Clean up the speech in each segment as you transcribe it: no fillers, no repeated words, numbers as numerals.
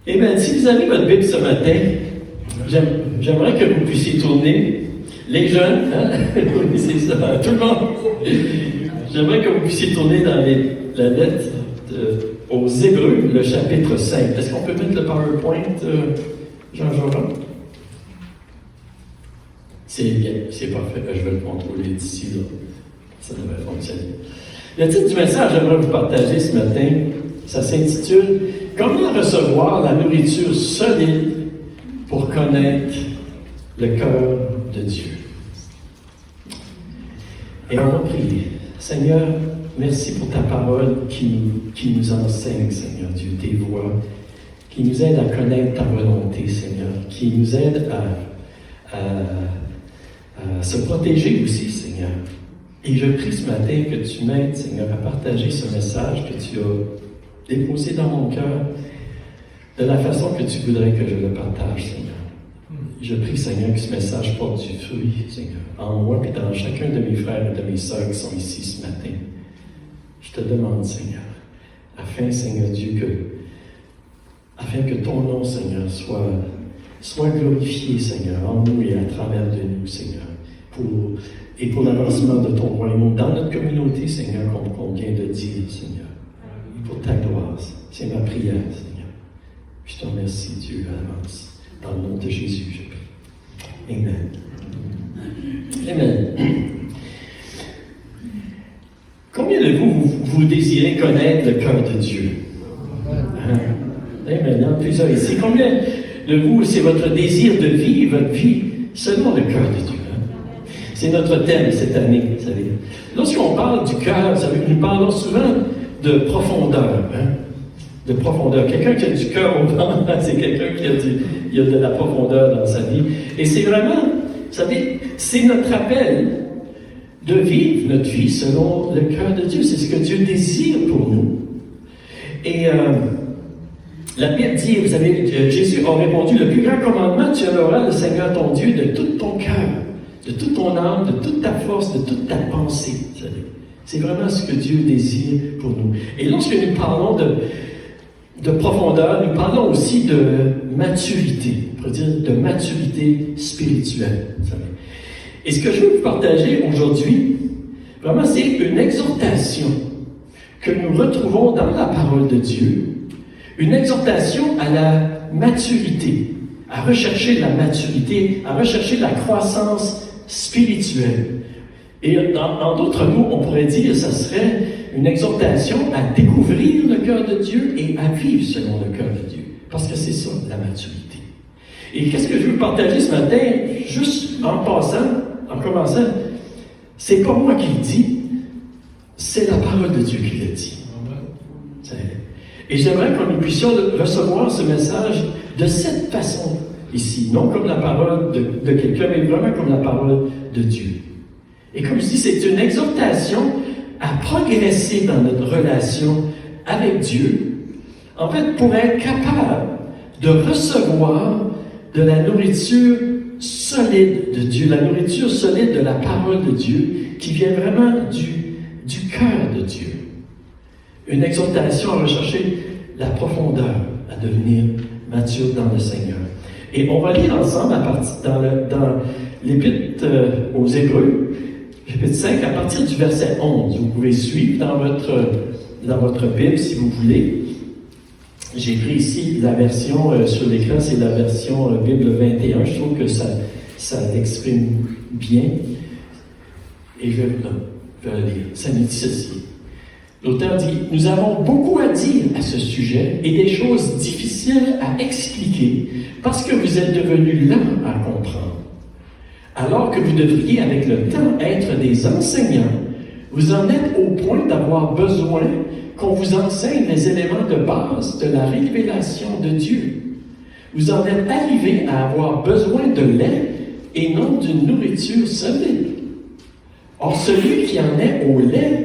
Eh bien, si vous avez votre Bible ce matin, j'aimerais que vous puissiez tourner. Les jeunes, hein? Oui, c'est ça, tout le monde. J'aimerais que vous puissiez tourner dans la lettre aux Hébreux, le chapitre 5. Est-ce qu'on peut mettre le PowerPoint, Jean-Jean? C'est bien, c'est parfait. Je vais le contrôler d'ici, là. Ça devrait fonctionner. Le titre du message que j'aimerais vous partager ce matin, ça s'intitule « Comment recevoir la nourriture solide pour connaître le cœur de Dieu ». Et on va prier. Seigneur, merci pour ta parole qui nous enseigne, Seigneur Dieu, tes voies, qui nous aide à connaître ta volonté, Seigneur, qui nous aide à se protéger aussi, Seigneur. Et je prie ce matin que tu m'aides, Seigneur, à partager ce message que tu as déposé dans mon cœur de la façon que tu voudrais que je le partage, Seigneur. Je prie, Seigneur, que ce message porte du fruit, Seigneur, en moi et dans chacun de mes frères et de mes sœurs qui sont ici ce matin. Je te demande, Seigneur, afin, Seigneur Dieu, afin que ton nom, Seigneur, soit glorifié, Seigneur, en nous et à travers de nous, Seigneur, pour l'avancement de ton royaume dans notre communauté, Seigneur, comme on vient de dire, Seigneur. Et pour ta gloire, c'est ma prière, Seigneur. Je te remercie, Dieu, à l'avance. Dans le nom de Jésus, je prie. Amen. Amen. Combien de vous désirez connaître le cœur de Dieu? Hein? Amen. Il y en a plusieurs ici. Combien de vous, c'est votre désir de vivre votre vie selon le cœur de Dieu? Hein? C'est notre thème cette année, vous savez. Lorsqu'on parle du cœur, vous savez, nous parlons souvent de profondeur. Hein? De profondeur. Quelqu'un qui a du cœur au ventre, c'est quelqu'un qui a de la profondeur dans sa vie. Et c'est vraiment, vous savez, c'est notre appel de vivre notre vie selon le cœur de Dieu. C'est ce que Dieu désire pour nous. Et la Bible dit, vous savez, Jésus a répondu, le plus grand commandement, tu aimeras le Seigneur ton Dieu de tout ton cœur, de toute ton âme, de toute ta force, de toute ta pensée. Vous savez. C'est vraiment ce que Dieu désire pour nous. Et lorsque nous parlons de profondeur, nous parlons aussi de maturité, on pourrait dire de maturité spirituelle. Et ce que je veux vous partager aujourd'hui, vraiment, c'est une exhortation que nous retrouvons dans la parole de Dieu, une exhortation à la maturité, à rechercher la maturité, à rechercher la croissance spirituelle. Et en d'autres mots, on pourrait dire, ça serait une exhortation à découvrir le cœur de Dieu et à vivre selon le cœur de Dieu. Parce que c'est ça, la maturité. Et qu'est-ce que je veux partager ce matin, juste en commençant, c'est pas moi qui le dis, c'est la parole de Dieu qui le dit. Et j'aimerais que nous puissions recevoir ce message de cette façon ici, non comme la parole de quelqu'un, mais vraiment comme la parole de Dieu. Et comme je dis, c'est une exhortation à progresser dans notre relation avec Dieu, en fait, pour être capable de recevoir de la nourriture solide de Dieu, la nourriture solide de la parole de Dieu, qui vient vraiment du cœur de Dieu. Une exhortation à rechercher la profondeur, à devenir mature dans le Seigneur. Et on va lire ensemble dans l'Épître aux Hébreux, chapitre 5, à partir du verset 11. Vous pouvez suivre dans votre Bible si vous voulez. J'ai pris ici la version sur l'écran, c'est la version Bible 21. Je trouve que ça l'exprime bien. Et je vais le lire. Ça nous dit ceci. L'auteur dit, « Nous avons beaucoup à dire à ce sujet et des choses difficiles à expliquer parce que vous êtes devenus lents à comprendre. Alors que vous devriez, avec le temps, être des enseignants, vous en êtes au point d'avoir besoin qu'on vous enseigne les éléments de base de la révélation de Dieu. Vous en êtes arrivés à avoir besoin de lait et non d'une nourriture solide. Or, celui qui en est au lait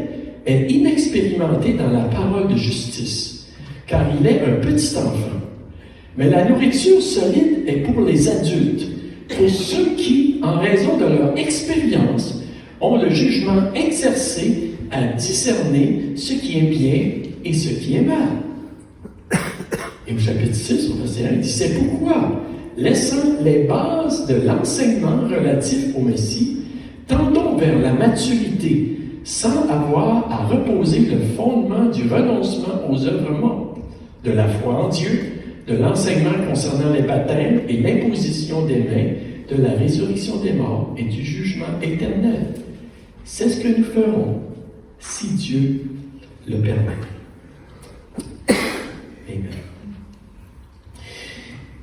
est inexpérimenté dans la parole de justice, car il est un petit enfant. Mais la nourriture solide est pour les adultes, pour ceux qui, en raison de leur expérience, ont le jugement exercé à discerner ce qui est bien et ce qui est mal. Et au chapitre 6, au verset 1, il dit, c'est pourquoi, laissant les bases de l'enseignement relatif au Messie, tendons vers la maturité, sans avoir à reposer le fondement du renoncement aux œuvres mortes, de la foi en Dieu, de l'enseignement concernant les baptêmes et l'imposition des mains, de la résurrection des morts et du jugement éternel. C'est ce que nous ferons, si Dieu le permet. Amen.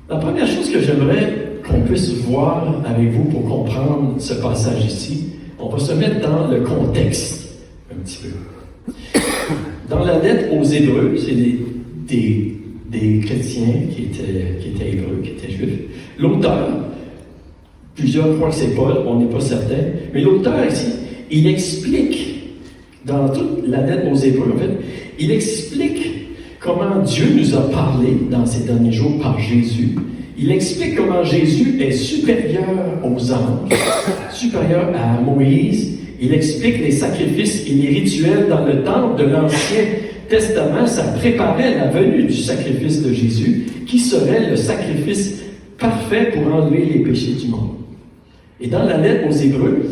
La première chose que j'aimerais qu'on puisse voir avec vous pour comprendre ce passage ici, on va se mettre dans le contexte un petit peu. Dans la lettre aux Hébreux, c'est des chrétiens qui étaient hébreux, qui étaient juifs. L'auteur, plusieurs croient que c'est Paul, on n'est pas certain, mais l'auteur ici, il explique, dans toute la lettre aux Hébreux, en fait, il explique comment Dieu nous a parlé dans ces derniers jours par Jésus. Il explique comment Jésus est supérieur aux anges, supérieur à Moïse. Il explique les sacrifices et les rituels dans le temple de l'Ancien Testament. Ça préparait la venue du sacrifice de Jésus, qui serait le sacrifice parfait pour enlever les péchés du monde. Et dans la lettre aux Hébreux,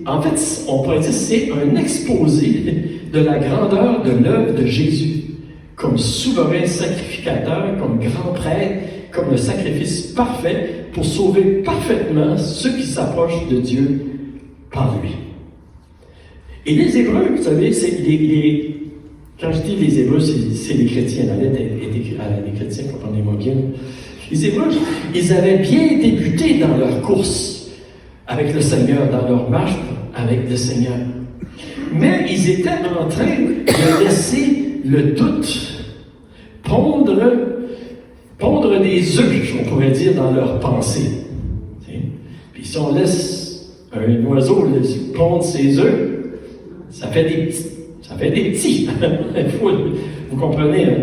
en fait, on pourrait dire que c'est un exposé de la grandeur de l'œuvre de Jésus, comme souverain sacrificateur, comme grand prêtre, comme le sacrifice parfait pour sauver parfaitement ceux qui s'approchent de Dieu par lui. Et les Hébreux, vous savez, quand je dis les Hébreux, c'est les chrétiens. La lettre est écrite à les chrétiens, comprenez-moi bien. Les Hébreux, ils avaient bien débuté dans leur course avec le Seigneur, dans leur marche avec le Seigneur. Mais ils étaient en train de laisser le doute pondre des œufs, on pourrait dire, dans leur pensée. Puis si on laisse un oiseau pondre ses œufs, ça fait des petits. Ça fait des petits. Vous comprenez, hein?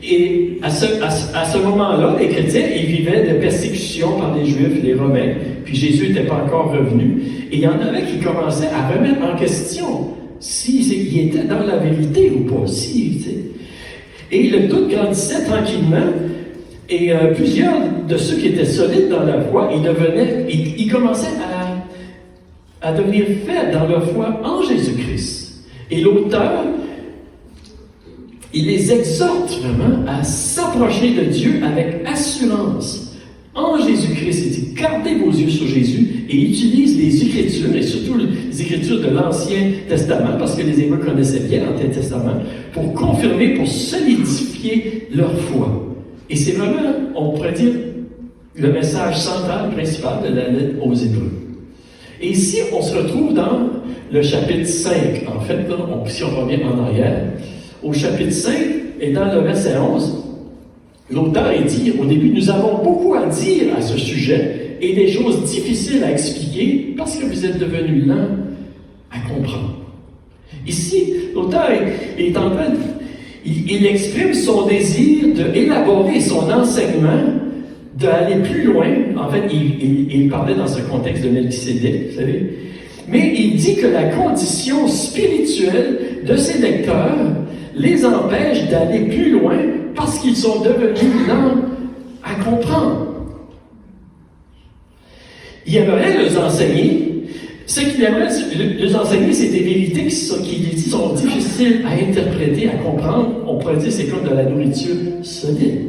Et à ce moment-là, les chrétiens, ils vivaient de persécutions par les Juifs, les Romains, puis Jésus n'était pas encore revenu. Et il y en avait qui commençaient à remettre en question s'il était dans la vérité ou pas. Et le doute grandissait tranquillement, et plusieurs de ceux qui étaient solides dans la foi, ils commençaient à devenir faibles dans leur foi en Jésus-Christ. Et l'auteur, il les exhorte vraiment à s'approcher de Dieu avec assurance en Jésus-Christ. Il dit, gardez vos yeux sur Jésus et utilise les Écritures, et surtout les Écritures de l'Ancien Testament, parce que les Hébreux connaissaient bien l'Ancien Testament, pour confirmer, pour solidifier leur foi. Et c'est vraiment, on pourrait dire, le message central, principal de la lettre aux Hébreux. Et ici, on se retrouve dans le chapitre 5. En fait, là, si on revient en arrière, au chapitre 5 et dans le verset 11, l'auteur dit, au début, nous avons beaucoup à dire à ce sujet et des choses difficiles à expliquer parce que vous êtes devenus lents à comprendre. Ici, l'auteur est en train il exprime son désir d'élaborer son enseignement, d'aller plus loin. En fait, il parlait dans ce contexte de Melchisédek, vous savez. Mais il dit que la condition spirituelle de ses lecteurs les empêche d'aller plus loin parce qu'ils sont devenus lents à comprendre. Il aimerait leur enseigner. Ce qu'il aimerait leur enseigner, c'est des vérités qui sont difficiles à interpréter, à comprendre. On pourrait dire que c'est comme de la nourriture solide.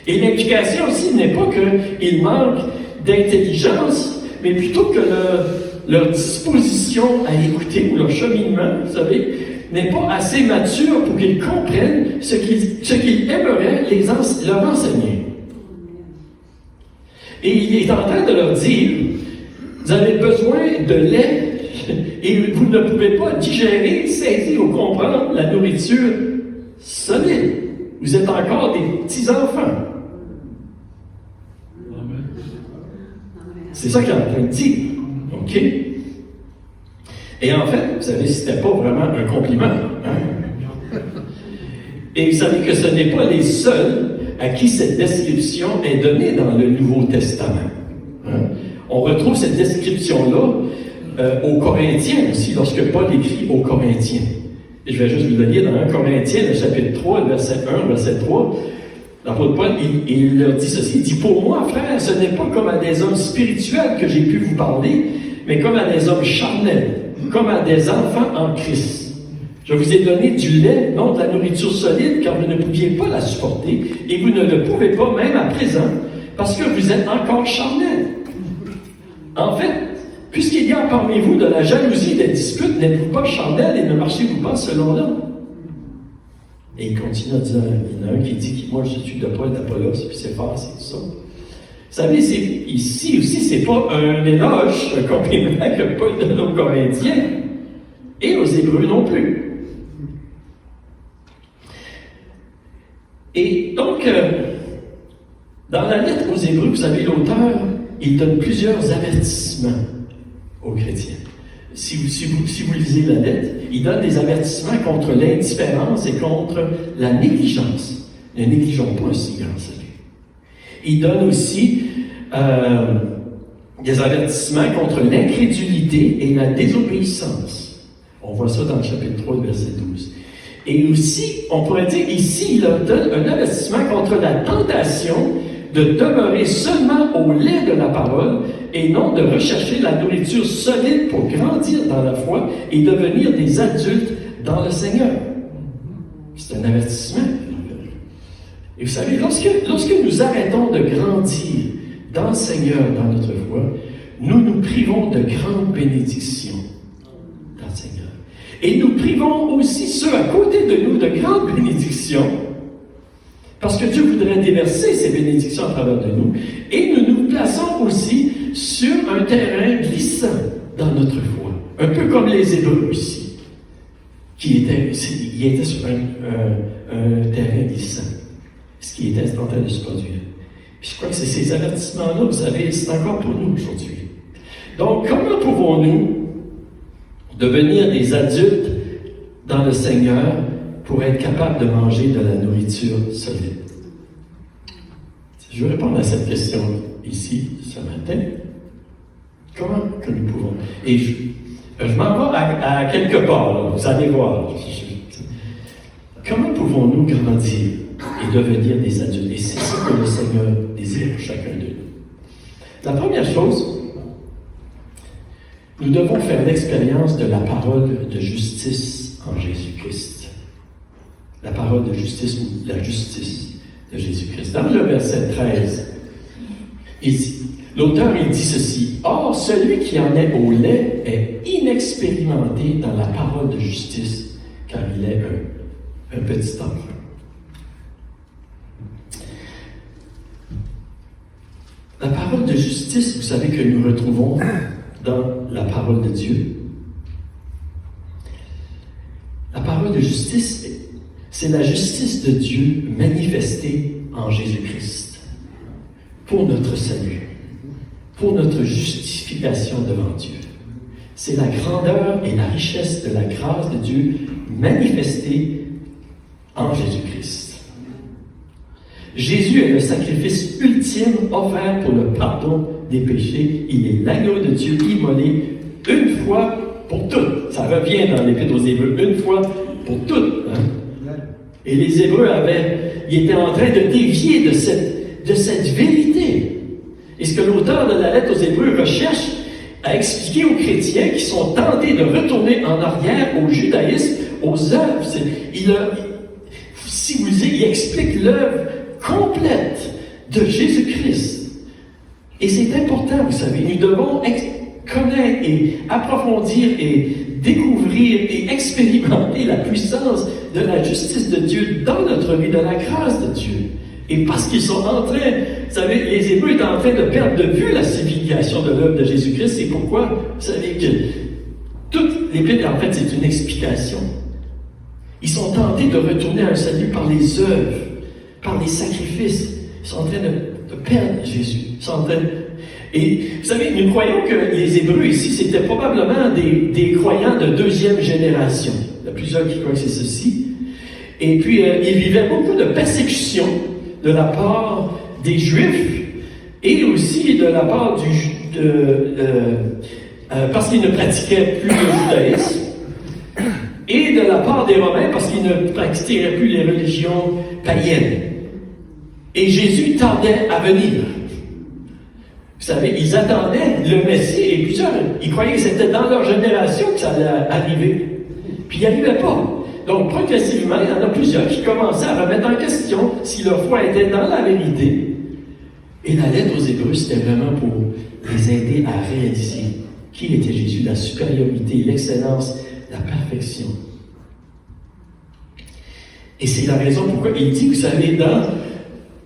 Et l'implication aussi n'est pas qu'ils manquent d'intelligence, mais plutôt que leur disposition à écouter ou leur cheminement, vous savez, n'est pas assez mature pour qu'ils comprennent ce qu'ils aimeraient leur enseigner. Et il est en train de leur dire, vous avez besoin de lait et vous ne pouvez pas digérer, saisir ou comprendre la nourriture solide. Vous êtes encore des petits-enfants. C'est ça qu'il est en train de dire. OK? Et en fait, vous savez, c'était pas vraiment un compliment. Hein? Et vous savez que ce n'est pas les seuls à qui cette description est donnée dans le Nouveau Testament. Hein? On retrouve cette description-là aux Corinthiens aussi, lorsque Paul écrit aux Corinthiens. Et je vais juste vous le lire dans 1 Corinthiens, le chapitre 3, le verset 1, verset 3. L'apôtre Paul, il leur dit ceci, il dit, « Pour moi, frère, ce n'est pas comme à des hommes spirituels que j'ai pu vous parler, mais comme à des hommes charnels, comme à des enfants en Christ. Je vous ai donné du lait, non de la nourriture solide, car vous ne pouviez pas la supporter, et vous ne le pouvez pas même à présent, parce que vous êtes encore charnels. En fait, puisqu'il y a parmi vous de la jalousie, des disputes, n'êtes-vous pas charnels et ne marchez-vous pas selon l'homme? » Et il continue à dire, il y en a un qui dit que moi je suis de Paul, d'Apollos, puis c'est fort, c'est tout ça. Vous savez, ici aussi, c'est pas un éloge, un compliment que Paul donne aux Corinthiens et aux Hébreux non plus. Et donc, dans la lettre aux Hébreux, vous savez, l'auteur, il donne plusieurs avertissements aux chrétiens. Si vous lisez la lettre, il donne des avertissements contre l'indifférence et contre la négligence. Ne négligeons pas un si grand salut. Il donne aussi des avertissements contre l'incrédulité et la désobéissance. On voit ça dans le chapitre 3, verset 12. Et aussi, on pourrait dire ici, il donne un avertissement contre la tentation de demeurer seulement au lait de la parole et non de rechercher la nourriture solide pour grandir dans la foi et devenir des adultes dans le Seigneur. C'est un avertissement. Et vous savez, lorsque nous arrêtons de grandir dans le Seigneur, dans notre foi, nous nous privons de grandes bénédictions dans le Seigneur. Et nous privons aussi ceux à côté de nous de grandes bénédictions, parce que Dieu voudrait déverser ces bénédictions à travers de nous. Et nous nous plaçons aussi sur un terrain glissant dans notre foi. Un peu comme les Hébreux ici, qui étaient sur un terrain glissant. Ce qui était en train de se produire. Puis je crois que c'est ces avertissements-là, vous savez, c'est encore pour nous aujourd'hui. Donc, comment pouvons-nous devenir des adultes dans le Seigneur pour être capables de manger de la nourriture solide? Je vais répondre à cette question ici, ce matin. Comment que nous pouvons? Et je m'en vais à quelque part, là, vous allez voir. Comment pouvons-nous grandir et devenir des adultes? Et c'est ça que le Seigneur désire pour chacun de nous. La première chose, nous devons faire l'expérience de la parole de justice en Jésus-Christ. La parole de justice ou la justice de Jésus-Christ. Dans le verset 13, l'auteur il dit ceci, « Or, celui qui en est au lait est inexpérimenté dans la parole de justice, car il est un petit enfant. » La parole de justice, vous savez que nous retrouvons dans la parole de Dieu. La parole de justice, c'est la justice de Dieu manifestée en Jésus-Christ pour notre salut, pour notre justification devant Dieu. C'est la grandeur et la richesse de la grâce de Dieu manifestée en Jésus-Christ. Jésus est le sacrifice ultime offert pour le pardon des péchés. Il est l'agneau de Dieu immolé une fois pour toutes. Ça revient dans l'Épître aux Hébreux, une fois pour toutes. Hein? Et les Hébreux ils étaient en train de dévier de cette vérité. Et ce que l'auteur de la lettre aux Hébreux recherche à expliquer aux chrétiens qui sont tentés de retourner en arrière au judaïsme, aux œuvres, si vous lisez, il explique l'œuvre complète de Jésus-Christ. Et c'est important, vous savez, nous devons connaître et approfondir et découvrir et expérimenter la puissance de la justice de Dieu dans notre vie, de la grâce de Dieu. Et parce qu'ils sont en train, vous savez, les Hébreux étaient en train de perdre de vue la signification de l'œuvre de Jésus-Christ. C'est pourquoi, vous savez, que toute l'Épître, en fait, c'est une explication. Ils sont tentés de retourner à un salut par les œuvres, par les sacrifices. Ils sont en train de perdre Jésus. Ils sont en train Et vous savez, nous croyons que les Hébreux ici, c'était probablement des croyants de deuxième génération. Il y a plusieurs qui croient que c'est ceci. Et puis, ils vivaient beaucoup de persécutions de la part des Juifs et aussi de la part parce qu'ils ne pratiquaient plus le judaïsme. Et de la part des Romains parce qu'ils ne pratiquaient plus les religions païennes. Et Jésus tardait à venir. Vous savez, ils attendaient le Messie et plusieurs, ils croyaient que c'était dans leur génération que ça allait arriver. Puis il n'y arrivait pas. Donc, progressivement, il y en a plusieurs qui commençaient à remettre en question si leur foi était dans la vérité. Et la lettre aux Hébreux, c'était vraiment pour les aider à réaliser qui était Jésus, la supériorité, l'excellence, la perfection. Et c'est la raison pourquoi il dit, vous savez, dans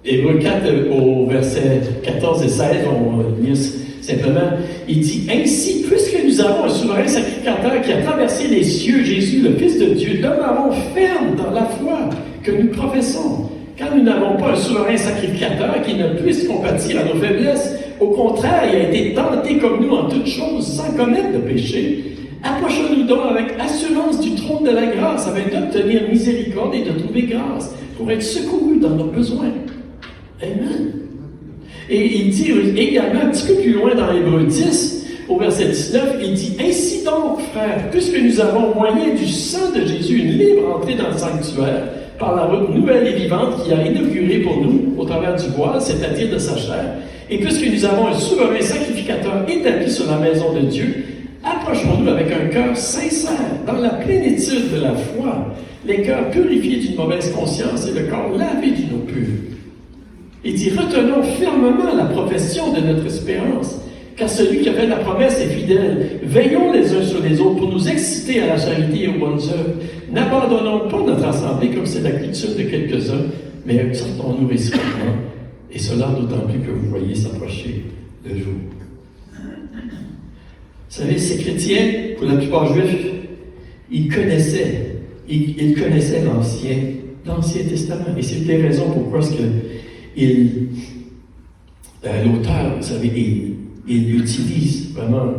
Hébreux 4, au verset 14 et 16, on va lire simplement, il dit, « Ainsi, puisque nous avons un souverain sacrificateur qui a traversé les cieux, Jésus, le Fils de Dieu, demeurons fermes dans la foi que nous professons. Car nous n'avons pas un souverain sacrificateur qui ne puisse compatir à nos faiblesses. Au contraire, il a été tenté comme nous en toutes choses, sans commettre de péché. Approchons-nous donc avec assurance du trône de la grâce, afin d'obtenir miséricorde et de trouver grâce, pour être secourus dans nos besoins. » Amen. Et il dit également, un petit peu plus loin dans Hébreux 10, au verset 19, il dit, « Ainsi donc, frères, puisque nous avons moyen du sang de Jésus une libre entrée dans le sanctuaire, par la route nouvelle et vivante qu'il a inaugurée pour nous, au travers du voile, c'est-à-dire de sa chair, et puisque nous avons un souverain sacrificateur établi sur la maison de Dieu, approchons-nous avec un cœur sincère, dans la plénitude de la foi, les cœurs purifiés d'une mauvaise conscience et le corps lavé d'une eau pure. » Il dit, retenons fermement la profession de notre espérance, car celui qui a fait la promesse est fidèle. Veillons les uns sur les autres pour nous exciter à la charité et aux bonnes œuvres. N'abandonnons pas notre assemblée comme c'est la coutume de quelques-uns, mais exhortons-nous réciproquement, et cela d'autant plus que vous voyez s'approcher le jour. Vous savez, ces chrétiens, pour la plupart juifs, ils connaissaient l'Ancien Testament. Et c'est une des raisons pourquoi est-ce que l'auteur, vous savez, il utilise vraiment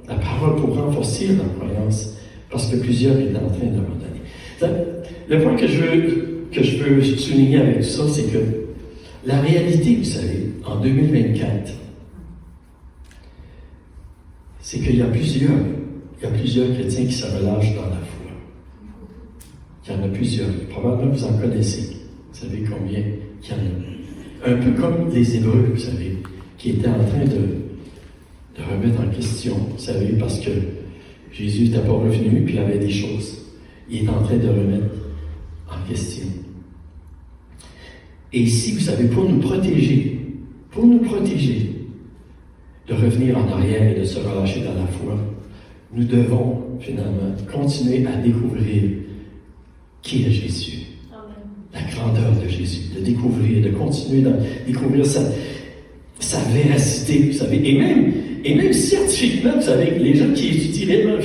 la parole pour renforcer leur croyance, parce que plusieurs étaient en train d'abandonner. Le point que je veux souligner avec tout ça, c'est que la réalité, vous savez, en 2024, c'est qu'il y a plusieurs chrétiens qui se relâchent dans la foi. Il y en a plusieurs. Probablement vous en connaissez. Vous savez combien il y en a. Un peu comme les Hébreux, vous savez, qui étaient en train de remettre en question, vous savez, parce que Jésus n'était pas revenu, puis il avait des choses. Il est en train de remettre en question. Et ici, vous savez, pour nous protéger de revenir en arrière et de se relâcher dans la foi, nous devons finalement continuer à découvrir qui est Jésus. La grandeur de Jésus, de découvrir, de continuer à découvrir sa véracité, vous savez, et même scientifiquement, vous savez, les gens qui étudient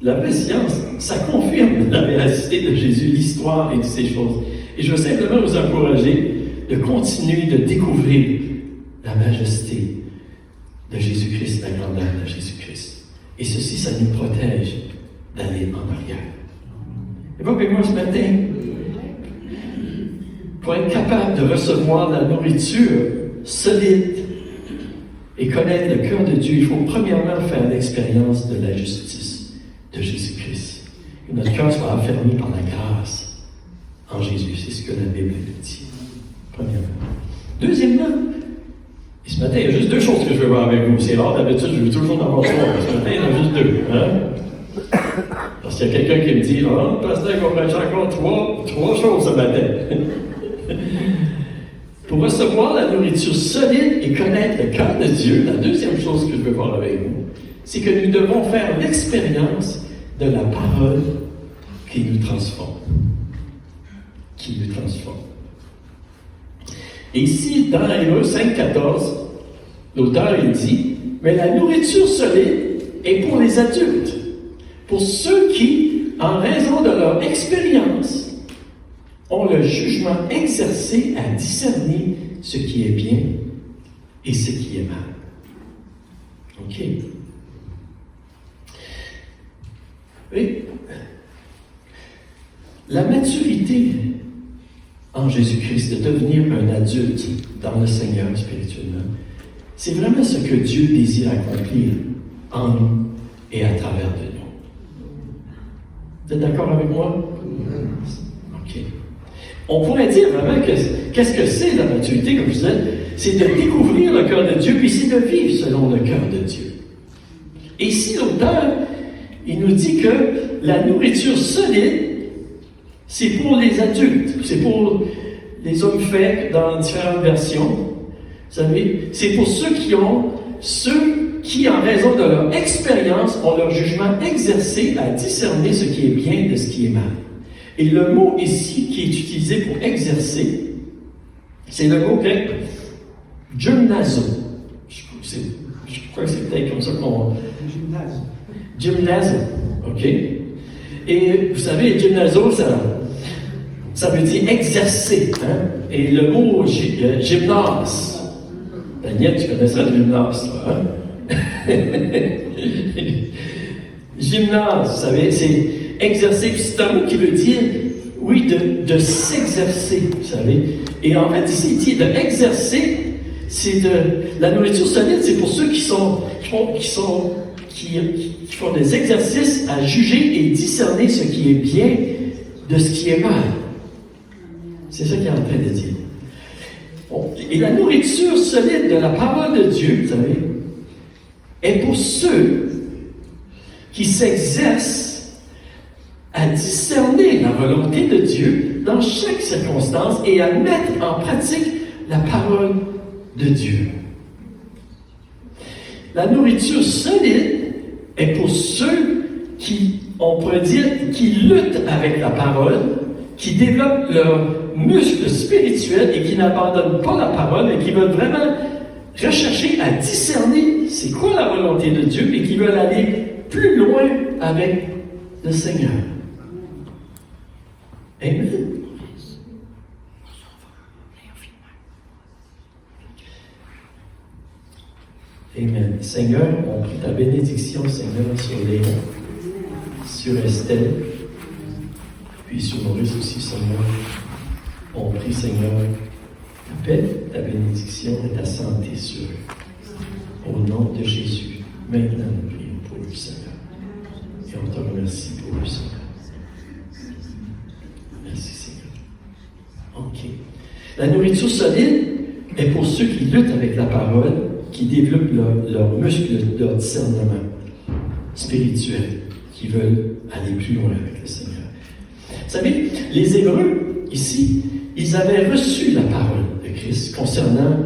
la vraie science, ça confirme la véracité de Jésus, l'histoire et toutes ces choses. Et je veux simplement vous encourager de continuer de découvrir la majesté de Jésus-Christ, la grandeur de Jésus-Christ. Et ceci, ça nous protège d'aller en arrière. Et vous et moi ce matin, pour être capable de recevoir la nourriture solide et connaître le cœur de Dieu, il faut premièrement faire l'expérience de la justice de Jésus-Christ. Que notre cœur soit affermi par la grâce en Jésus. C'est ce que la Bible dit. Premièrement. Deuxièmement, et ce matin, il y a juste deux choses que je veux voir avec vous. C'est rare, d'habitude, je veux toujours en avoir trois. Ce matin, il y en a juste deux. Hein? Parce qu'il y a quelqu'un qui me dit, pasteur, on va faire encore trois choses ce matin. Pour recevoir la nourriture solide et connaître le cœur de Dieu, la deuxième chose que je veux voir avec vous, c'est que nous devons faire l'expérience de la parole qui nous transforme. Qui nous transforme. Et ici, dans Hébreux 5,14, l'auteur il dit, mais la nourriture solide est pour les adultes, pour ceux qui, en raison de leur expérience, ont le jugement exercé à discerner ce qui est bien et ce qui est mal. OK? Oui. La maturité en Jésus-Christ, de devenir un adulte dans le Seigneur spirituellement, c'est vraiment ce que Dieu désire accomplir en nous et à travers de nous. Vous êtes d'accord avec moi? OK. On pourrait dire vraiment que qu'est-ce que c'est la maturité, comme je disais? C'est de découvrir le cœur de Dieu, puis c'est de vivre selon le cœur de Dieu. Et ici, l'auteur, il nous dit que la nourriture solide, c'est pour les adultes, c'est pour les hommes faits dans différentes versions. Vous savez, c'est pour ceux qui, en raison de leur expérience, ont leur jugement exercé à discerner ce qui est bien de ce qui est mal. Et le mot ici qui est utilisé pour exercer, c'est le mot grec gymnazo. Je crois que c'est peut-être comme ça qu'on... Gymnazo. OK? Et vous savez, gymnazo, ça veut dire exercer. Hein? Et le mot gymnase. Daniel, tu connaisseras le gymnase, toi, hein? Gymnase, vous savez, c'est exercer. C'est un mot qui veut dire, oui, de s'exercer, vous savez. Et en fait, ici, il dit de exercer, c'est la nourriture solide, c'est pour ceux qui font des exercices à juger et discerner ce qui est bien de ce qui est mal. C'est ça qu'il est en train de dire. Bon. Et la nourriture solide de la parole de Dieu, vous savez, est pour ceux qui s'exercent à discerner la volonté de Dieu dans chaque circonstance et à mettre en pratique la parole de Dieu. La nourriture solide est pour ceux qui, on pourrait dire, qui luttent avec la parole, qui développent leurs muscles spirituels et qui n'abandonnent pas la parole et qui veulent vraiment rechercher à discerner c'est quoi la volonté de Dieu et qui veulent aller plus loin avec le Seigneur. Amen. Amen. Seigneur, on prie ta bénédiction, Seigneur, sur Léon, sur Estelle, puis sur Maurice aussi, Seigneur. On prie, Seigneur, ta paix, ta bénédiction et ta santé sur eux. Au nom de Jésus. Maintenant, nous prions pour eux, Seigneur. Et on te remercie pour eux, Seigneur. Merci, Seigneur. OK. La nourriture solide est pour ceux qui luttent avec la parole, qui développent leurs muscles, leur discernement spirituel, qui veulent aller plus loin avec le Seigneur. Vous savez, les Hébreux, ici, ils avaient reçu la parole de Christ concernant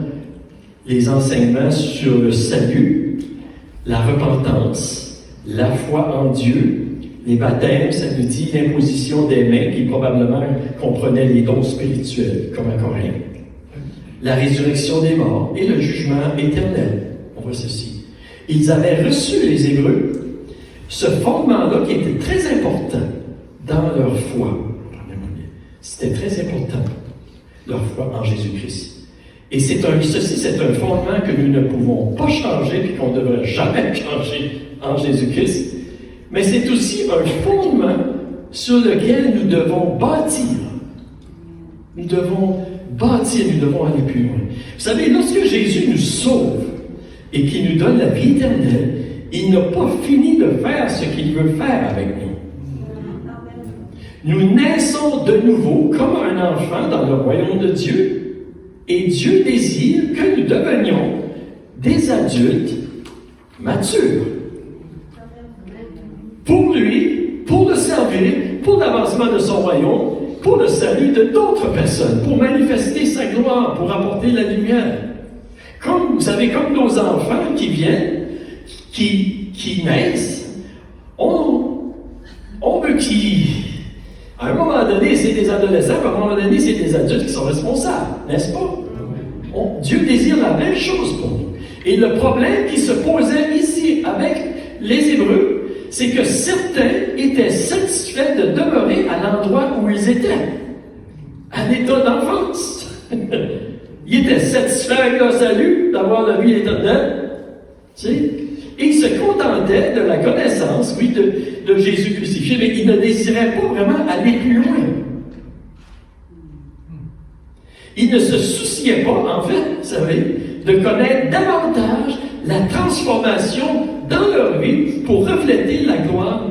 les enseignements sur le salut, la repentance, la foi en Dieu, les baptêmes, ça nous dit l'imposition des mains, qui probablement comprenait les dons spirituels, comme à Corinthe, la résurrection des morts et le jugement éternel. On voit ceci. Ils avaient reçu, les Hébreux, ce fondement-là qui était très important dans leur foi. C'était très important, leur foi en Jésus-Christ. Et ceci, c'est un fondement que nous ne pouvons pas changer et qu'on ne devrait jamais changer en Jésus-Christ. Mais c'est aussi un fondement sur lequel nous devons bâtir. Nous devons bâtir, nous devons aller plus loin. Vous savez, lorsque Jésus nous sauve et qu'il nous donne la vie éternelle, il n'a pas fini de faire ce qu'il veut faire avec nous. Nous naissons de nouveau comme un enfant dans le royaume de Dieu. Et Dieu désire que nous devenions des adultes matures. Pour lui, pour le servir, pour l'avancement de son royaume, pour le salut de d'autres personnes, pour manifester sa gloire, pour apporter la lumière. Comme, vous savez, comme nos enfants qui viennent, qui naissent, on veut qu'ils... À un moment donné, c'est des adolescents, à un moment donné, c'est des adultes qui sont responsables, n'est-ce pas? Dieu désire la même chose pour nous. Et le problème qui se posait ici avec les Hébreux, c'est que certains étaient satisfaits de demeurer à l'endroit où ils étaient, à l'état d'enfance. Ils étaient satisfaits avec leur salut, d'avoir la vie éternelle. Tu sais? Et ils se contentaient de la connaissance, oui, de Jésus crucifié, mais ils ne désiraient pas vraiment aller plus loin. Ils ne se souciaient pas, en fait, vous savez, de connaître davantage la transformation dans leur vie pour refléter la gloire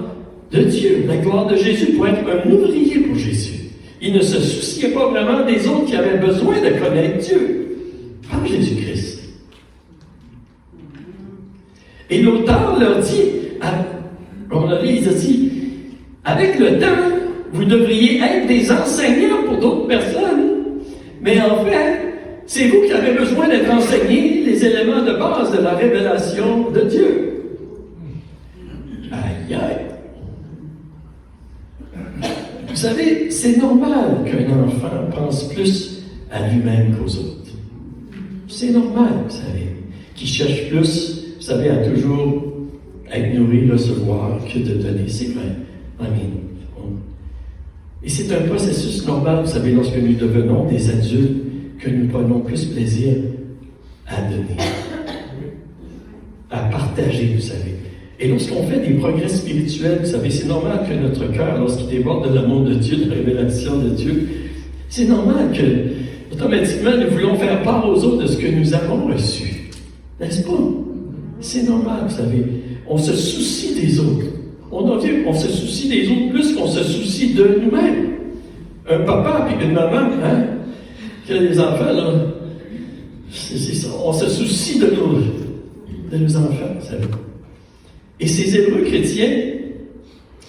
de Dieu, la gloire de Jésus, pour être un ouvrier pour Jésus. Il ne se souciait pas vraiment des autres qui avaient besoin de connaître Dieu par Jésus-Christ. Et l'auteur leur dit, comme on a dit, il a dit, avec le temps, vous devriez être des enseignants pour d'autres personnes, mais en fait, c'est vous qui avez besoin d'être enseignés les éléments de base de la révélation de Dieu. Aïe, aïe. Vous savez, c'est normal qu'un enfant pense plus à lui-même qu'aux autres. C'est normal, vous savez, qu'il cherche plus, vous savez, à toujours être nourri, recevoir, que de donner. C'est vrai. Amen. Et c'est un processus normal, vous savez, lorsque nous devenons des adultes, que nous prenons plus plaisir à donner, à partager, vous savez. Et lorsqu'on fait des progrès spirituels, vous savez, c'est normal que notre cœur, lorsqu'il déborde de l'amour de Dieu, de la révélation de Dieu, c'est normal que, automatiquement, nous voulons faire part aux autres de ce que nous avons reçu. N'est-ce pas? C'est normal, vous savez. On se soucie des autres. On se soucie des autres plus qu'on se soucie de nous-mêmes. Un papa et une maman, qui a des enfants, là, c'est ça. On se soucie de nos enfants, vous savez. Et ces Hébreux chrétiens,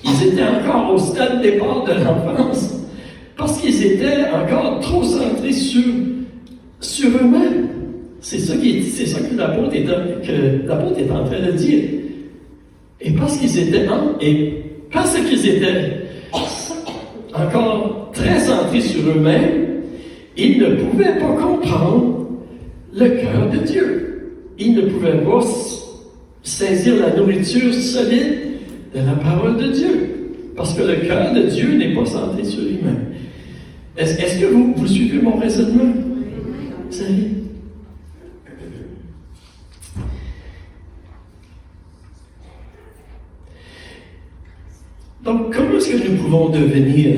ils étaient encore au stade départ de l'enfance, parce qu'ils étaient encore trop centrés sur eux-mêmes. C'est ça que l'apôtre est en train de dire. Et parce qu'ils étaient encore très centrés sur eux-mêmes, ils ne pouvaient pas comprendre le cœur de Dieu. Ils ne pouvaient pas saisir la nourriture solide de la parole de Dieu. Parce que le cœur de Dieu n'est pas centré sur lui-même. Est-ce que vous suivez mon raisonnement? Vous savez? Donc, comment est-ce que nous pouvons devenir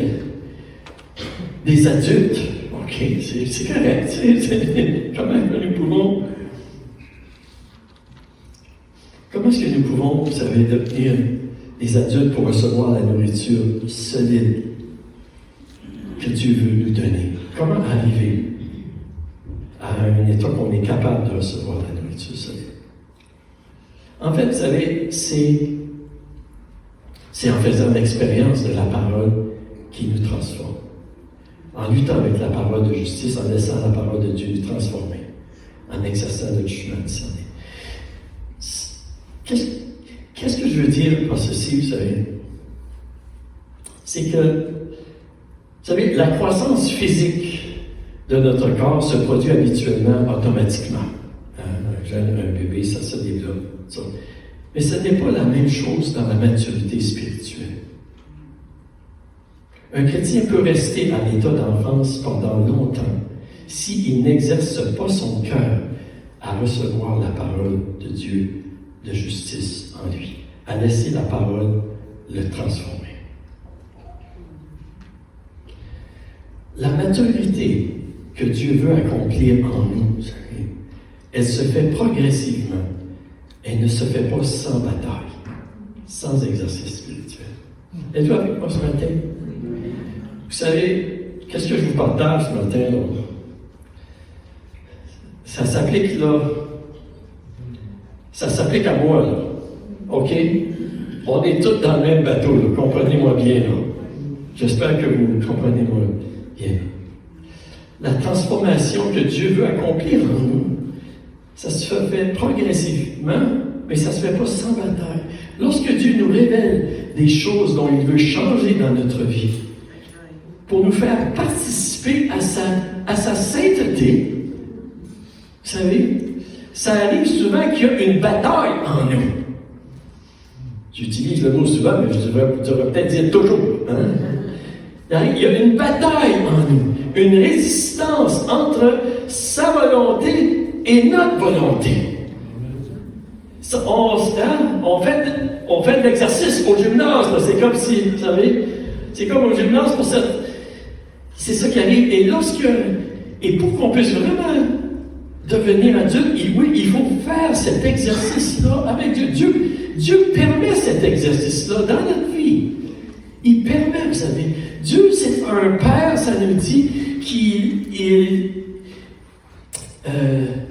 des adultes? OK, c'est correct. Comment est-ce que nous pouvons, vous savez, devenir des adultes pour recevoir la nourriture solide que Dieu veut nous donner? Comment arriver à un état qu'on est capable de recevoir la nourriture solide? En fait, vous savez, c'est en faisant l'expérience de la parole qui nous transforme. En luttant avec la parole de justice, en laissant la parole de Dieu nous transformer, en exerçant notre chemin de salut. Qu'est-ce que je veux dire par ceci, vous savez? C'est que, vous savez, la croissance physique de notre corps se produit habituellement automatiquement. Un jeune, un bébé, ça se développe. Ça. Mais ce n'est pas la même chose dans la maturité spirituelle. Un chrétien peut rester à l'état d'enfance pendant longtemps s'il n'exerce pas son cœur à recevoir la parole de Dieu de justice en lui, à laisser la parole le transformer. La maturité que Dieu veut accomplir en nous, vous savez, elle se fait progressivement. Elle ne se fait pas sans bataille, sans exercice spirituel. Êtes-vous avec moi ce matin? Vous savez, qu'est-ce que je vous partage ce matin? Là? Ça s'applique là. Ça s'applique à moi, là. OK? On est tous dans le même bateau, là. Comprenez-moi bien, là. J'espère que vous comprenez-moi bien. La transformation que Dieu veut accomplir en nous, ça se fait progressivement, mais ça ne se fait pas sans bataille. Lorsque Dieu nous révèle des choses dont il veut changer dans notre vie, pour nous faire participer à sa sainteté, vous savez, ça arrive souvent qu'il y a une bataille en nous. J'utilise le mot souvent, mais je devrais peut-être dire toujours. Hein? Il y a une bataille en nous, une résistance entre sa volonté et notre volonté. On fait de l'exercice au gymnase. C'est comme si, vous savez, c'est comme au gymnase pour cette. C'est ça qui arrive. Et pour qu'on puisse vraiment devenir adulte, il faut faire cet exercice-là avec Dieu. Dieu permet cet exercice-là dans notre vie. vie. Il permet, vous savez. Dieu, c'est un Père, ça nous dit,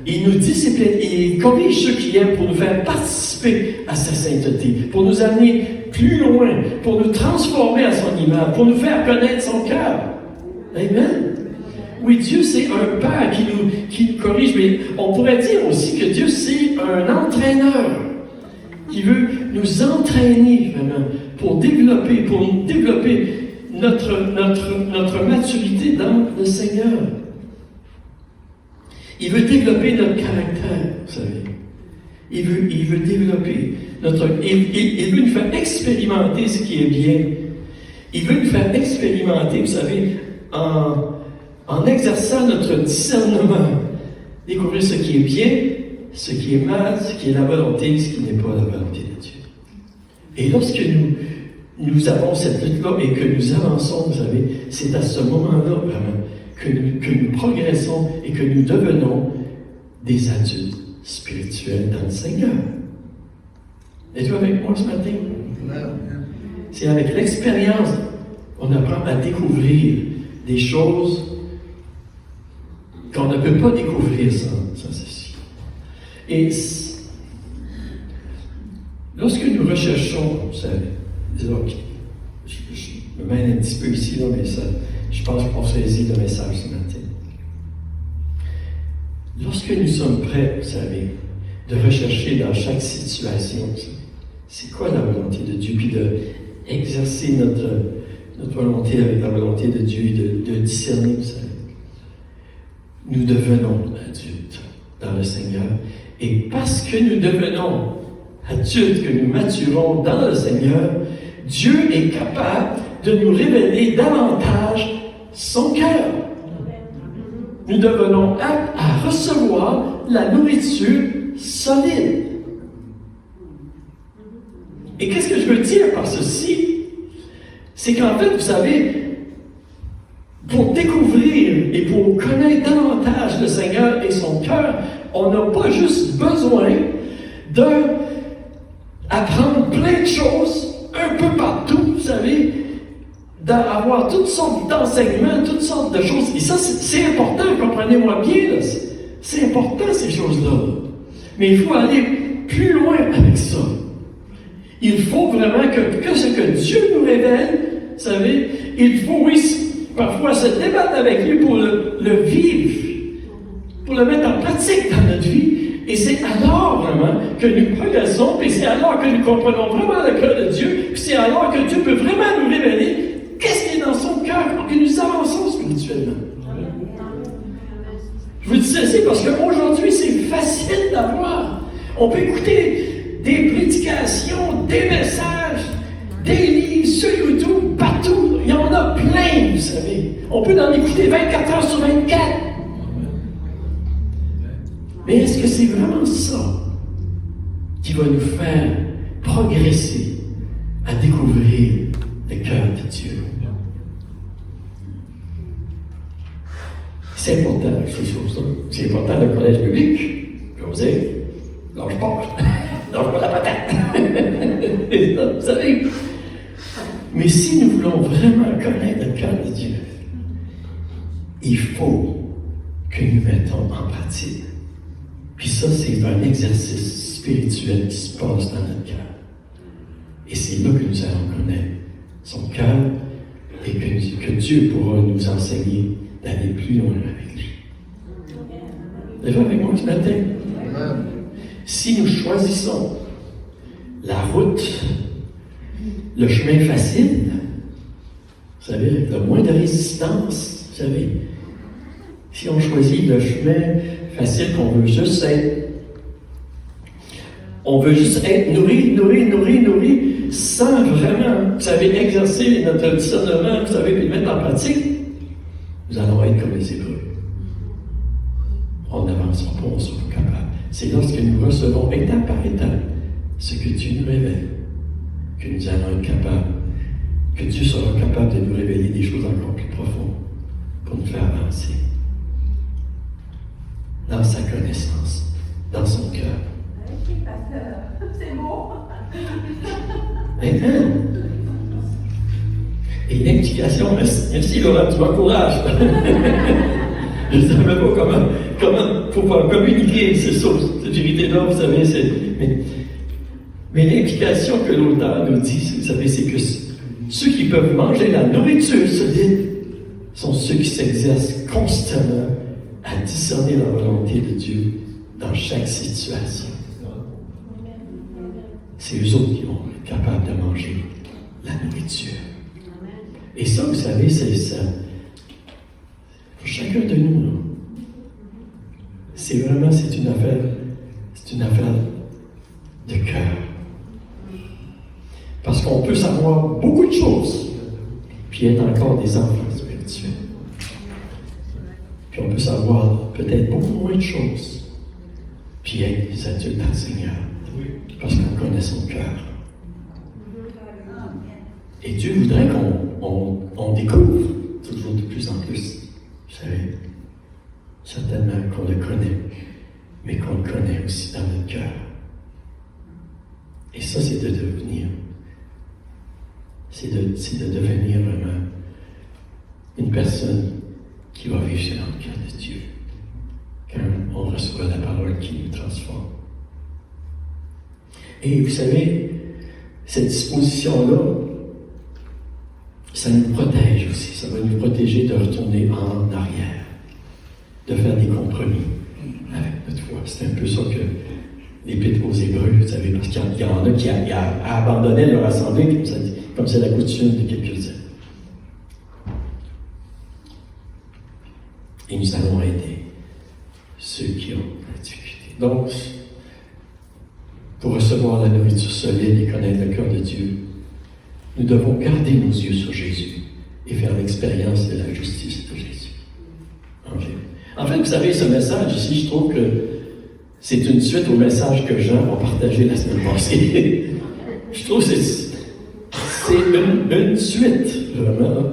il nous discipline, il corrige ceux qui aiment pour nous faire participer à sa sainteté, pour nous amener plus loin, pour nous transformer à son image, pour nous faire connaître son cœur. Amen. Oui, Dieu, c'est un Père qui nous corrige, mais on pourrait dire aussi que Dieu, c'est un entraîneur qui veut nous entraîner vraiment pour développer notre maturité dans le Seigneur. Il veut développer notre caractère, vous savez. Il veut développer il veut nous faire expérimenter ce qui est bien. Il veut nous faire expérimenter, vous savez, en exerçant notre discernement, découvrir ce qui est bien, ce qui est mal, ce qui est la volonté, ce qui n'est pas la volonté de Dieu. Et lorsque nous avons cette lutte-là et que nous avançons, vous savez, c'est à ce moment-là vraiment que nous progressons et que nous devenons des adultes spirituels dans le Seigneur. Êtes-vous avec moi ce matin? C'est avec l'expérience qu'on apprend à découvrir des choses qu'on ne peut pas découvrir sans ceci. Et lorsque nous recherchons, vous savez, je me mène un petit peu ici, là, mais ça, je pense qu'on saisit le message ce matin. Lorsque nous sommes prêts, vous savez, de rechercher dans chaque situation, c'est quoi la volonté de Dieu, puis d'exercer notre volonté avec la volonté de Dieu, de discerner, vous savez. Nous devenons adultes dans le Seigneur. Et parce que nous devenons adultes, que nous maturons dans le Seigneur, Dieu est capable de nous révéler davantage son cœur. Nous devenons aptes à recevoir la nourriture solide. Et qu'est-ce que je veux dire par ceci? C'est qu'en fait, vous savez, pour découvrir et pour connaître davantage le Seigneur et son cœur, on n'a pas juste besoin d'apprendre plein de choses un peu partout, vous savez, d'avoir toutes sortes d'enseignements, toutes sortes de choses. Et ça, c'est important, comprenez-moi bien, là. C'est important, ces choses-là. Mais il faut aller plus loin avec ça. Il faut vraiment que ce que Dieu nous révèle, vous savez, il faut, oui, parfois se débattre avec lui pour le vivre, pour le mettre en pratique dans notre vie. Et c'est alors vraiment que nous progressons, et c'est alors que nous comprenons vraiment le cœur de Dieu, puis c'est alors que Dieu peut vraiment nous révéler qu'est-ce qui est dans son cœur pour que nous avançons spirituellement. Je vous dis ceci parce qu'aujourd'hui, c'est facile d'avoir. On peut écouter des prédications, des messages, des livres sur YouTube, partout. Il y en a plein, vous savez. On peut en écouter 24 heures sur 24. Mais est-ce que c'est vraiment ça qui va nous faire progresser à découvrir le cœur de Dieu? C'est important, ces choses-là. C'est important le collège public. Je vais vous dire, lâche pas la patate. Vous savez. Mais si nous voulons vraiment connaître le cœur de Dieu, il faut que nous mettons en pratique. Puis ça, c'est un exercice spirituel qui se passe dans notre cœur. Et c'est là que nous allons connaître son cœur et que Dieu pourra nous enseigner d'aller plus loin avec lui. Vous êtes avec moi ce matin? Si nous choisissons la route, le chemin facile, vous savez, le moins de résistance, vous savez, si on choisit le chemin facile qu'on veut juste être, nourri, sans vraiment, vous savez, exercer notre discernement, vous savez, puis le mettre en pratique, nous allons être comme les Hébreux. On n'avancera pas, on ne sera pas capable. C'est lorsque nous recevons étape par étape ce que Dieu nous révèle, que nous allons être capables, que Dieu sera capable de nous révéler des choses encore plus profondes pour nous faire avancer dans sa connaissance, dans son cœur. C'est beau. Amen. Et l'implication, merci Laurent, tu m'encourages. Je ne savais pas comment pouvoir communiquer cette vérité-là, vous savez, mais l'implication que l'auteur nous dit, vous savez, c'est que ceux qui peuvent manger la nourriture solide sont ceux qui s'exercent constamment à discerner la volonté de Dieu dans chaque situation. C'est eux autres qui vont être capables de manger la nourriture. Et ça, vous savez, c'est ça. Pour chacun de nous, là, c'est une affaire de cœur. Parce qu'on peut savoir beaucoup de choses, puis être encore des enfants spirituels. Puis on peut savoir peut-être beaucoup moins de choses, puis être des adultes dans le Seigneur, parce qu'on connaît son cœur. Et Dieu voudrait qu'on découvre toujours de plus en plus. Vous savez, certainement qu'on le connaît, mais qu'on le connaît aussi dans notre cœur. Et ça, c'est de devenir vraiment une personne qui va vivre selon le cœur de Dieu quand on reçoit la parole qui nous transforme. Et vous savez, cette disposition-là, ça nous protège aussi. Ça va nous protéger de retourner en arrière, de faire des compromis avec notre foi. C'est un peu ça que l'Épître aux Hébreux, vous savez, parce qu'il y en a qui abandonnaient leur assemblée, comme c'est la coutume de quelques-uns. Et nous allons aider ceux qui ont la difficulté. Donc, pour recevoir la nourriture solide et connaître le cœur de Dieu, nous devons garder nos yeux sur Jésus et faire l'expérience de la justice de Jésus. Okay. En fait, vous savez, ce message ici, je trouve que c'est une suite au message que Jean a partagé la semaine passée. Je trouve que c'est une suite, vraiment.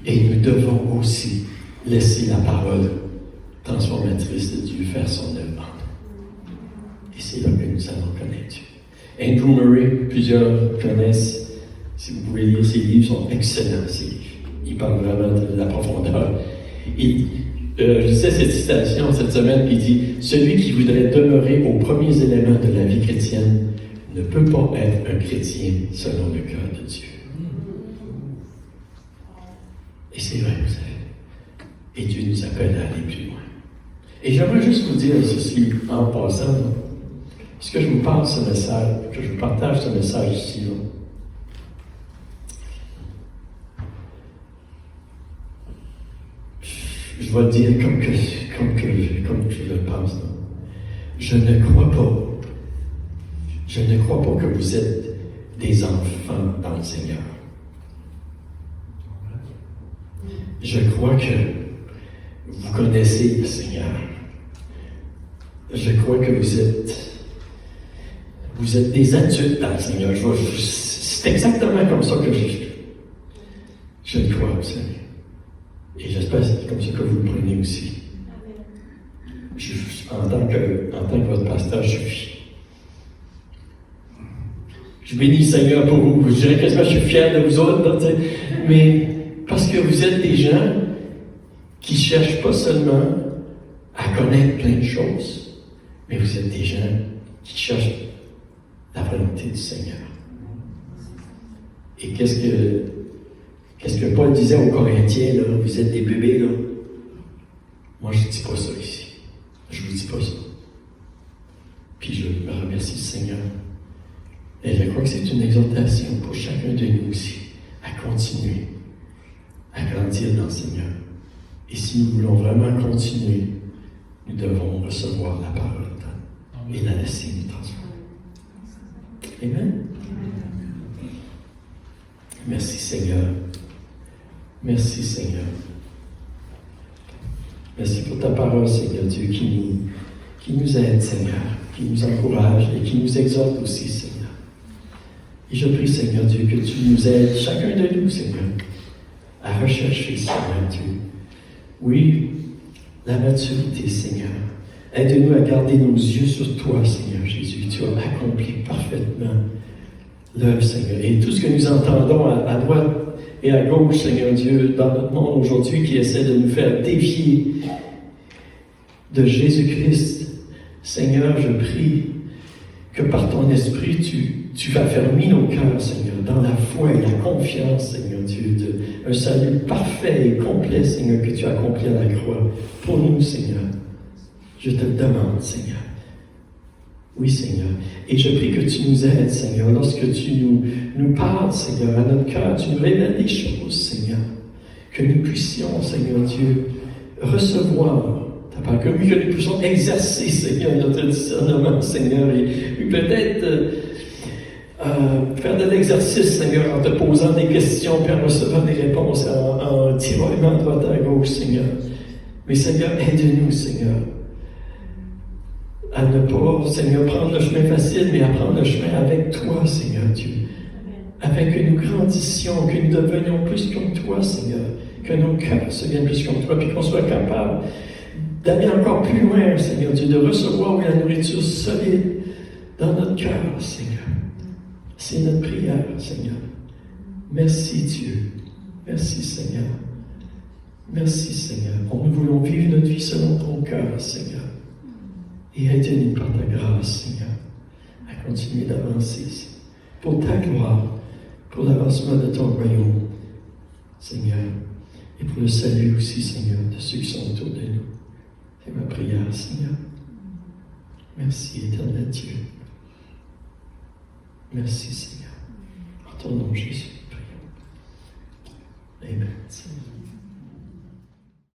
Et nous devons aussi laisser la parole transformatrice de Dieu faire son œuvre. Et c'est là que nous allons connaître Dieu. Andrew Murray, plusieurs connaissent. Si vous pouvez lire ses livres, sont excellents. Il parle vraiment de la profondeur. Je disais cette citation cette semaine, il dit « Celui qui voudrait demeurer aux premiers éléments de la vie chrétienne ne peut pas être un chrétien selon le cœur de Dieu. » Et c'est vrai, vous savez. Et Dieu nous appelle à aller plus loin. Et j'aimerais juste vous dire ceci en passant. Est-ce que je vous parle ce message, que je vous partage ce message ici, là? Je vais le dire comme je le pense. Non? Je ne crois pas que vous êtes des enfants dans le Seigneur. Je crois que vous connaissez le Seigneur. Je crois que vous êtes des adultes dans le Seigneur. C'est exactement comme ça que je le crois, vous savez. Et j'espère que c'est comme ça que vous le prenez aussi. En tant que votre pasteur, je bénis le Seigneur pour vous. Je dirais quasiment que je suis fier de vous autres, mais parce que vous êtes des gens qui ne cherchent pas seulement à connaître plein de choses, mais vous êtes des gens qui cherchent la volonté du Seigneur. Et qu'est-ce que Paul disait aux Corinthiens, là, vous êtes des bébés, là? Moi, je ne dis pas ça ici. Je ne vous dis pas ça. Puis je me remercie le Seigneur. Et je crois que c'est une exhortation pour chacun de nous aussi, à continuer, à grandir dans le Seigneur. Et si nous voulons vraiment continuer, nous devons recevoir la parole et la laisser nous transformer. Amen. Merci Seigneur. Merci Seigneur. Merci pour ta parole, Seigneur Dieu, qui nous aide, Seigneur, qui nous encourage et qui nous exhorte aussi, Seigneur. Et je prie, Seigneur Dieu, que tu nous aides, chacun de nous, Seigneur, à rechercher, Seigneur Dieu. Oui, la maturité, Seigneur. Aide-nous à garder nos yeux sur toi, Seigneur Jésus. Tu as accompli parfaitement l'œuvre, Seigneur. Et tout ce que nous entendons à droite et à gauche, Seigneur Dieu, dans notre monde aujourd'hui qui essaie de nous faire défier de Jésus-Christ. Seigneur, je prie que par ton esprit, tu vas fermer nos cœurs, Seigneur, dans la foi et la confiance, Seigneur Dieu, un salut parfait et complet, Seigneur, que tu as accompli à la croix pour nous, Seigneur. Je te le demande, Seigneur. Oui, Seigneur. Et je prie que tu nous aides, Seigneur, lorsque tu nous parles, Seigneur, à notre cœur, tu nous révèles des choses, Seigneur, que nous puissions, Seigneur Dieu, recevoir ta parole, que nous puissions exercer, Seigneur, notre discernement, Seigneur, et peut-être faire de l'exercice, Seigneur, en te posant des questions, puis en recevant des réponses, en tiraillement à droite à gauche, Seigneur. Mais Seigneur, aide-nous, Seigneur, à ne pas, Seigneur, prendre le chemin facile, mais à prendre le chemin avec toi, Seigneur Dieu. Afin que nous grandissions, que nous devenions plus comme toi, Seigneur. Que nos cœurs se viennent plus comme toi, puis qu'on soit capable d'aller encore plus loin, Seigneur Dieu, de recevoir la nourriture solide dans notre cœur, Seigneur. C'est notre prière, Seigneur. Merci, Dieu. Merci, Seigneur. Merci, Seigneur. Nous voulons vivre notre vie selon ton cœur, Seigneur. Et aide-nous par ta grâce, Seigneur, à continuer d'avancer pour ta gloire, pour l'avancement de ton royaume, Seigneur, et pour le salut aussi, Seigneur, de ceux qui sont autour de nous. C'est ma prière, Seigneur. Merci, éternel Dieu. Merci, Seigneur. En ton nom, Jésus, prions. Amen. Seigneur.